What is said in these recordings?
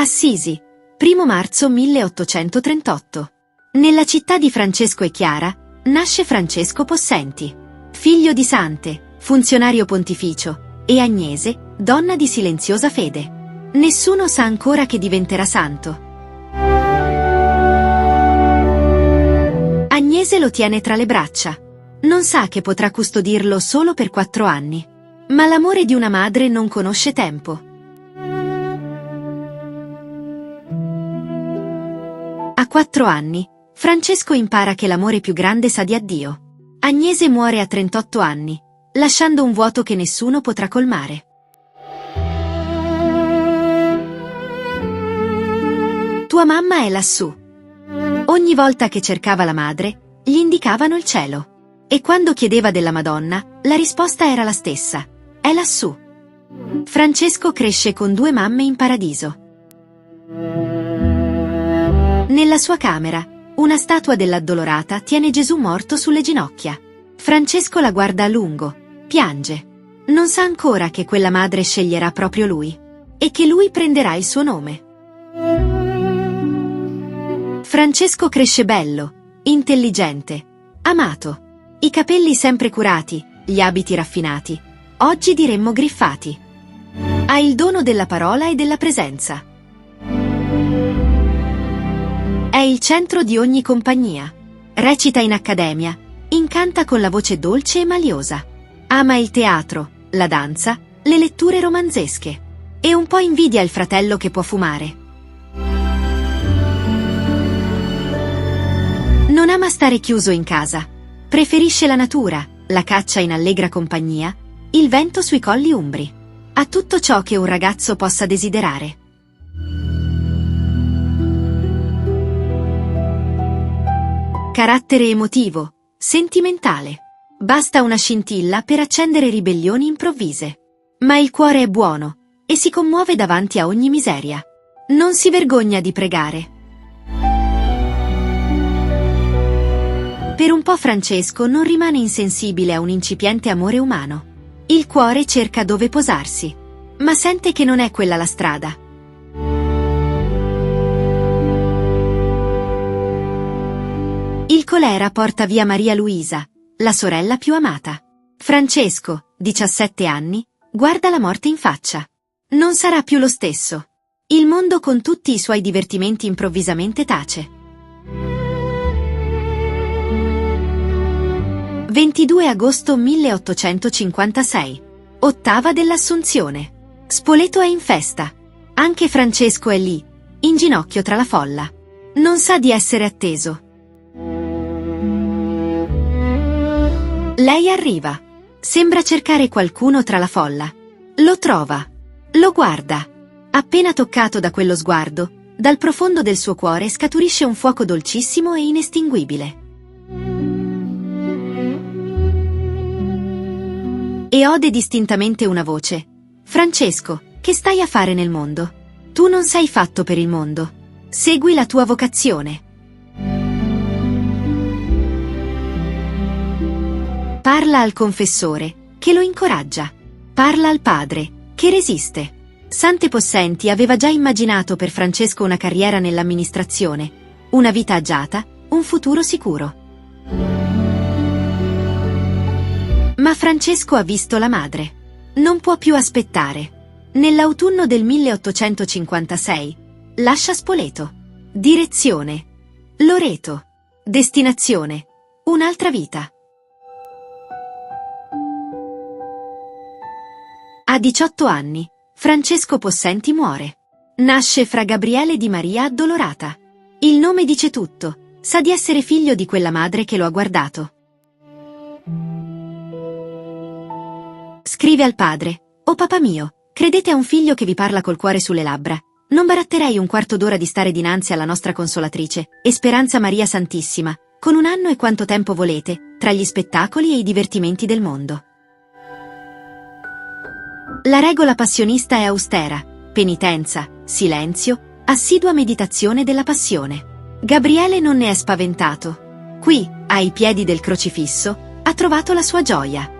Assisi, 1° marzo 1838. Nella città di Francesco e Chiara, nasce Francesco Possenti. Figlio di Sante, funzionario pontificio, e Agnese, donna di silenziosa fede. Nessuno sa ancora che diventerà santo. Agnese lo tiene tra le braccia. Non sa che potrà custodirlo solo per 4 anni. Ma l'amore di una madre non conosce tempo. A 4 anni, Francesco impara che l'amore più grande sa di addio. Agnese muore a 38 anni, lasciando un vuoto che nessuno potrà colmare. Tua mamma è lassù. Ogni volta che cercava la madre, gli indicavano il cielo. E quando chiedeva della Madonna, la risposta era la stessa: è lassù. Francesco cresce con 2 mamme in paradiso. Nella sua camera, una statua dell'Addolorata tiene Gesù morto sulle ginocchia. Francesco la guarda a lungo, piange. Non sa ancora che quella madre sceglierà proprio lui. E che lui prenderà il suo nome. Francesco cresce bello, intelligente, amato. I capelli sempre curati, gli abiti raffinati. Oggi diremmo griffati. Ha il dono della parola e della presenza. È il centro di ogni compagnia. Recita in accademia, incanta con la voce dolce e maliosa. Ama il teatro, la danza, le letture romanzesche. E un po' invidia il fratello che può fumare. Non ama stare chiuso in casa. Preferisce la natura, la caccia in allegra compagnia, il vento sui colli umbri. Ha tutto ciò che un ragazzo possa desiderare. Carattere emotivo, sentimentale. Basta una scintilla per accendere ribellioni improvvise. Ma il cuore è buono e si commuove davanti a ogni miseria. Non si vergogna di pregare. Per un po' Francesco non rimane insensibile a un incipiente amore umano. Il cuore cerca dove posarsi, ma sente che non è quella la strada. Il colera porta via Maria Luisa, la sorella più amata. Francesco, 17 anni, guarda la morte in faccia. Non sarà più lo stesso. Il mondo con tutti i suoi divertimenti improvvisamente tace. 22 agosto 1856. Ottava dell'Assunzione. Spoleto è in festa. Anche Francesco è lì, in ginocchio tra la folla. Non sa di essere atteso. Lei arriva. Sembra cercare qualcuno tra la folla. Lo trova. Lo guarda. Appena toccato da quello sguardo, dal profondo del suo cuore scaturisce un fuoco dolcissimo e inestinguibile. E ode distintamente una voce. Francesco, che stai a fare nel mondo? Tu non sei fatto per il mondo. Segui la tua vocazione. Parla al confessore, che lo incoraggia. Parla al padre, che resiste. Sante Possenti aveva già immaginato per Francesco una carriera nell'amministrazione, una vita agiata, un futuro sicuro. Ma Francesco ha visto la madre. Non può più aspettare. Nell'autunno del 1856 lascia Spoleto. Direzione: Loreto. Destinazione: un'altra vita. A 18 anni, Francesco Possenti muore. Nasce fra Gabriele di Maria Addolorata. Il nome dice tutto, sa di essere figlio di quella madre che lo ha guardato. Scrive al padre: «O papà mio, credete a un figlio che vi parla col cuore sulle labbra. Non baratterei un quarto d'ora di stare dinanzi alla nostra Consolatrice e Speranza Maria Santissima, con 1 anno e quanto tempo volete, tra gli spettacoli e i divertimenti del mondo». La regola passionista è austera: penitenza, silenzio, assidua meditazione della passione. Gabriele non ne è spaventato. Qui, ai piedi del crocifisso, ha trovato la sua gioia.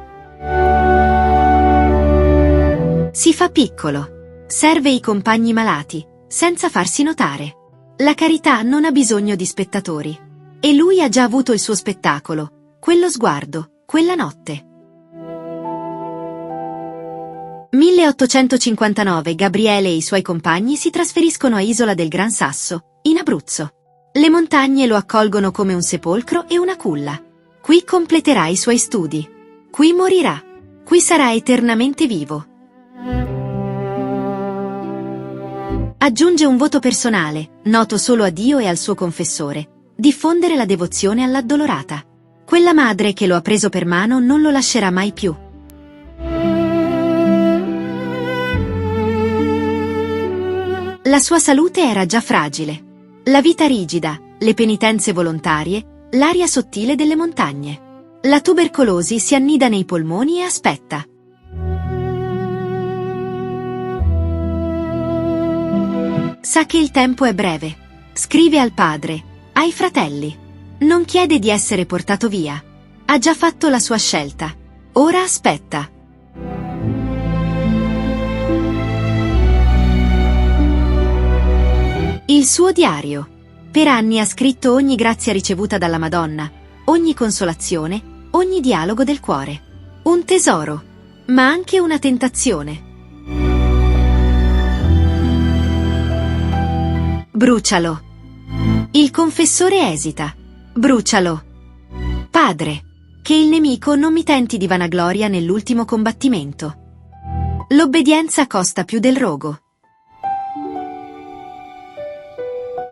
Si fa piccolo. Serve i compagni malati, senza farsi notare. La carità non ha bisogno di spettatori. E lui ha già avuto il suo spettacolo, quello sguardo, quella notte. 1859 Gabriele e i suoi compagni si trasferiscono a Isola del Gran Sasso, in Abruzzo. Le montagne lo accolgono come un sepolcro e una culla. Qui completerà i suoi studi. Qui morirà. Qui sarà eternamente vivo. Aggiunge un voto personale, noto solo a Dio e al suo confessore: diffondere la devozione all'Addolorata. Quella madre che lo ha preso per mano non lo lascerà mai più. La sua salute era già fragile. La vita rigida, le penitenze volontarie, l'aria sottile delle montagne. La tubercolosi si annida nei polmoni e aspetta. Sa che il tempo è breve. Scrive al padre, ai fratelli. Non chiede di essere portato via. Ha già fatto la sua scelta. Ora aspetta. Il suo diario. Per anni ha scritto ogni grazia ricevuta dalla Madonna, ogni consolazione, ogni dialogo del cuore. Un tesoro, ma anche una tentazione. Brucialo. Il confessore esita. Brucialo. Padre, che il nemico non mi tenti di vanagloria nell'ultimo combattimento. L'obbedienza costa più del rogo.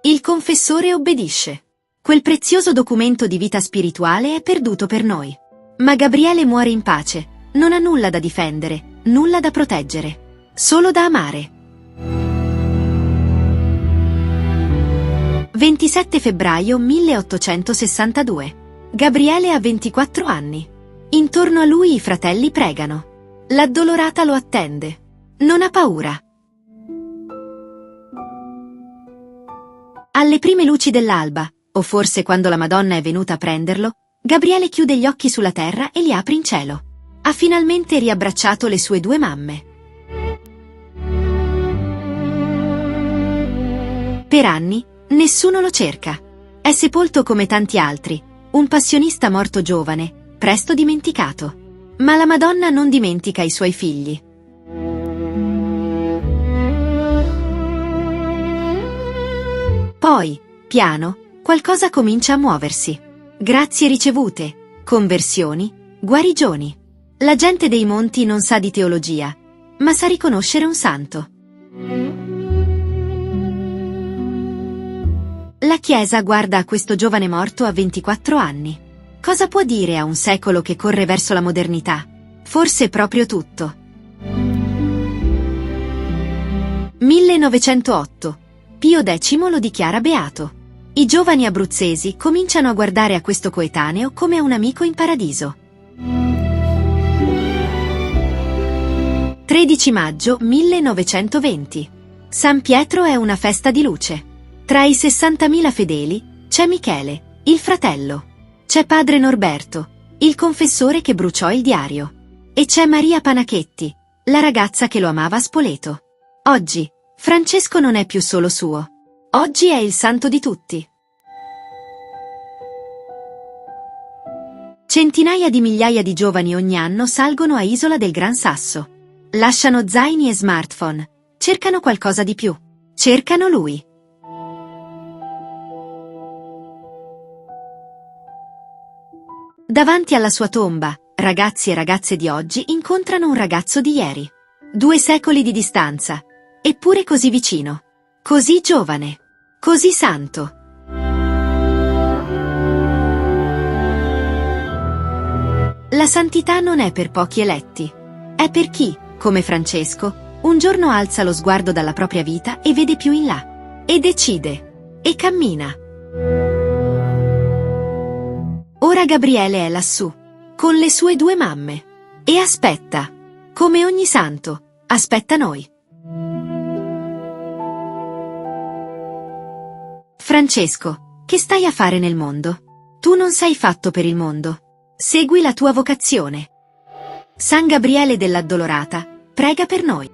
Il confessore obbedisce. Quel prezioso documento di vita spirituale è perduto per noi. Ma Gabriele muore in pace, non ha nulla da difendere, nulla da proteggere, solo da amare. 27 febbraio 1862. Gabriele ha 24 anni. Intorno a lui i fratelli pregano. L'Addolorata lo attende. Non ha paura. Alle prime luci dell'alba, o forse quando la Madonna è venuta a prenderlo, Gabriele chiude gli occhi sulla terra e li apre in cielo. Ha finalmente riabbracciato le sue due mamme. Per anni, nessuno lo cerca. È sepolto come tanti altri, un passionista morto giovane, presto dimenticato. Ma la Madonna non dimentica i suoi figli. Poi, piano, qualcosa comincia a muoversi. Grazie ricevute, conversioni, guarigioni. La gente dei monti non sa di teologia, ma sa riconoscere un santo. La Chiesa guarda a questo giovane morto a 24 anni. Cosa può dire a un secolo che corre verso la modernità? Forse proprio tutto. 1908. Pio X lo dichiara beato. I giovani abruzzesi cominciano a guardare a questo coetaneo come a un amico in paradiso. 13 maggio 1920. San Pietro è una festa di luce. Tra i 60.000 fedeli c'è Michele, il fratello. C'è padre Norberto, il confessore che bruciò il diario. E c'è Maria Panachetti, la ragazza che lo amava a Spoleto. Oggi, Francesco non è più solo suo. Oggi è il santo di tutti. Centinaia di migliaia di giovani ogni anno salgono a Isola del Gran Sasso. Lasciano zaini e smartphone. Cercano qualcosa di più. Cercano lui. Davanti alla sua tomba, ragazzi e ragazze di oggi incontrano un ragazzo di ieri. 2 secoli di distanza. Eppure così vicino. Così giovane. Così santo. La santità non è per pochi eletti. È per chi, come Francesco, un giorno alza lo sguardo dalla propria vita e vede più in là. E decide. E cammina. Ora Gabriele è lassù, con le sue 2 mamme. E aspetta. Come ogni santo, aspetta noi. Francesco, che stai a fare nel mondo? Tu non sei fatto per il mondo. Segui la tua vocazione. San Gabriele dell'Addolorata, prega per noi.